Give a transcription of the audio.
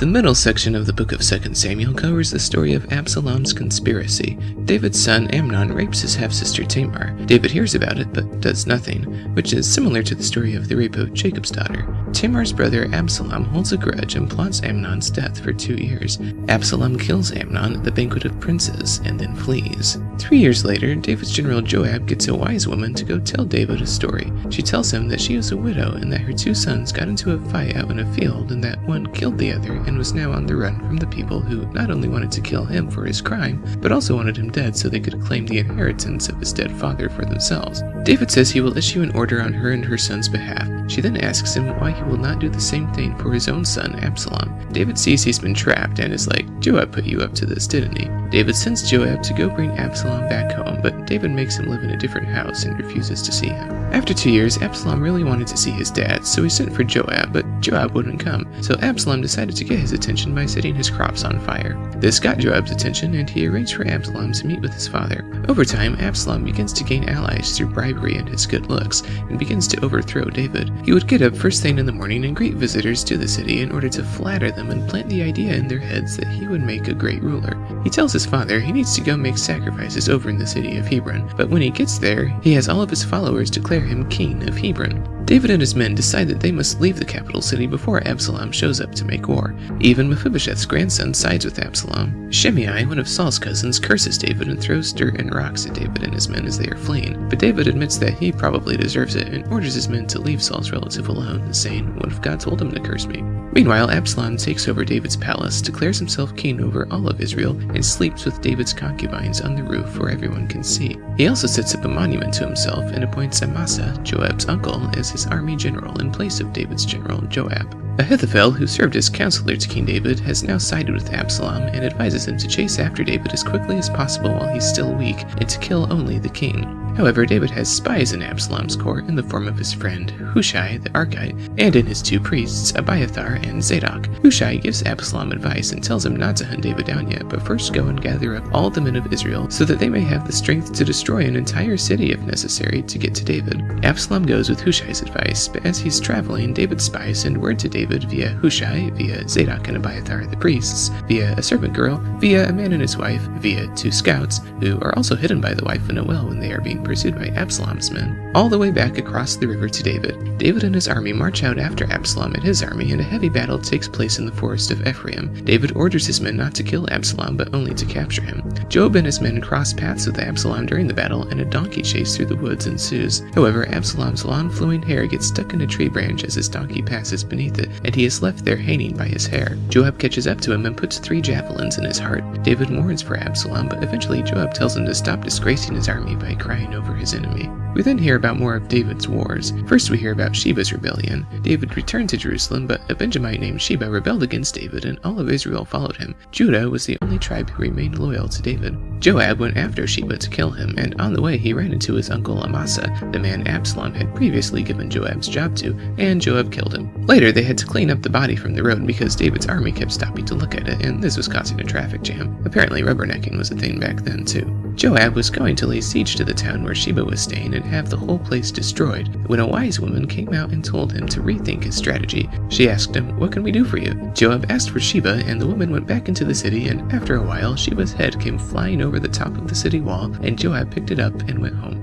The middle section of the book of 2 Samuel covers the story of Absalom's conspiracy. David's son Amnon rapes his half-sister Tamar. David hears about it but does nothing, which is similar to the story of the rape of Jacob's daughter. Tamar's brother Absalom holds a grudge and plots Amnon's death for 2 years. Absalom kills Amnon at the banquet of princes and then flees. 3 years later, David's general Joab gets a wise woman to go tell David a story. She tells him that she is a widow and that her 2 sons got into a fight out in a field and that one killed the other and was now on the run from the people who not only wanted to kill him for his crime, but also wanted him dead so they could claim the inheritance of his dead father for themselves. David says he will issue an order on her and her son's behalf. She then asks him why he will not do the same thing for his own son, Absalom. David sees he's been trapped and is like, Joab put you up to this, didn't he? David sends Joab to go bring Absalom back home, but David makes him live in a different house and refuses to see him. After 2 years, Absalom really wanted to see his dad, so he sent for Joab, but Joab wouldn't come, so Absalom decided to get his attention by setting his crops on fire. This got Joab's attention, and he arranged for Absalom to meet with his father. Over time, Absalom begins to gain allies through bribery and his good looks, and begins to overthrow David. He would get up first thing in the morning and greet visitors to the city in order to flatter them and plant the idea in their heads that he would make a great ruler. He tells his father he needs to go make sacrifices over in the city of Hebron, but when he gets there, he has all of his followers declare him king of Hebron. David and his men decide that they must leave the capital city before Absalom shows up to make war. Even Mephibosheth's grandson sides with Absalom. Shimei, one of Saul's cousins, curses David and throws dirt and rocks at David and his men as they are fleeing, but David admits that he probably deserves it and orders his men to leave Saul's relative alone, saying, "What if God told him to curse me?" Meanwhile, Absalom takes over David's palace, declares himself king over all of Israel, and sleeps with David's concubines on the roof where everyone can see. He also sets up a monument to himself and appoints Amasa, Joab's uncle, as his army general in place of David's general Joab. Ahithophel, who served as counselor to King David, has now sided with Absalom and advises him to chase after David as quickly as possible while he's still weak and to kill only the king. However, David has spies in Absalom's court in the form of his friend Hushai the Archite and in his 2 priests Abiathar and Zadok. Hushai gives Absalom advice and tells him not to hunt David down yet, but first go and gather up all the men of Israel so that they may have the strength to destroy an entire city if necessary to get to David. Absalom goes with Hushai's advice, but as he's traveling, David's spies send word to David via Hushai, via Zadok and Abiathar the priests, via a servant girl, via a man and his wife, via 2 scouts, who are also hidden by the wife in a well when they are being pursued by Absalom's men, all the way back across the river to David. David and his army march out after Absalom and his army, and a heavy battle takes place in the forest of Ephraim. David orders his men not to kill Absalom, but only to capture him. Joab and his men cross paths with Absalom during the battle, and a donkey chase through the woods ensues. However, Absalom's long flowing hair gets stuck in a tree branch as his donkey passes beneath it, and he is left there hanging by his hair. Joab catches up to him and puts 3 javelins in his heart. David mourns for Absalom, but eventually Joab tells him to stop disgracing his army by crying over his enemy. We then hear about more of David's wars. First we hear about Sheba's rebellion. David returned to Jerusalem, but a Benjamite named Sheba rebelled against David, and all of Israel followed him. Judah was the only tribe who remained loyal to David. Joab went after Sheba to kill him, and on the way he ran into his uncle Amasa, the man Absalom had previously given Joab's job to, and Joab killed him. Later they had to clean up the body from the road because David's army kept stopping to look at it, and this was causing a traffic jam. Apparently rubbernecking was a thing back then too. Joab was going to lay siege to the town where Sheba was staying and have the whole place destroyed, when a wise woman came out and told him to rethink his strategy. She asked him, "What can we do for you?" Joab asked for Sheba, and the woman went back into the city, and after a while Sheba's head came flying over the top of the city wall, and Joab picked it up and went home.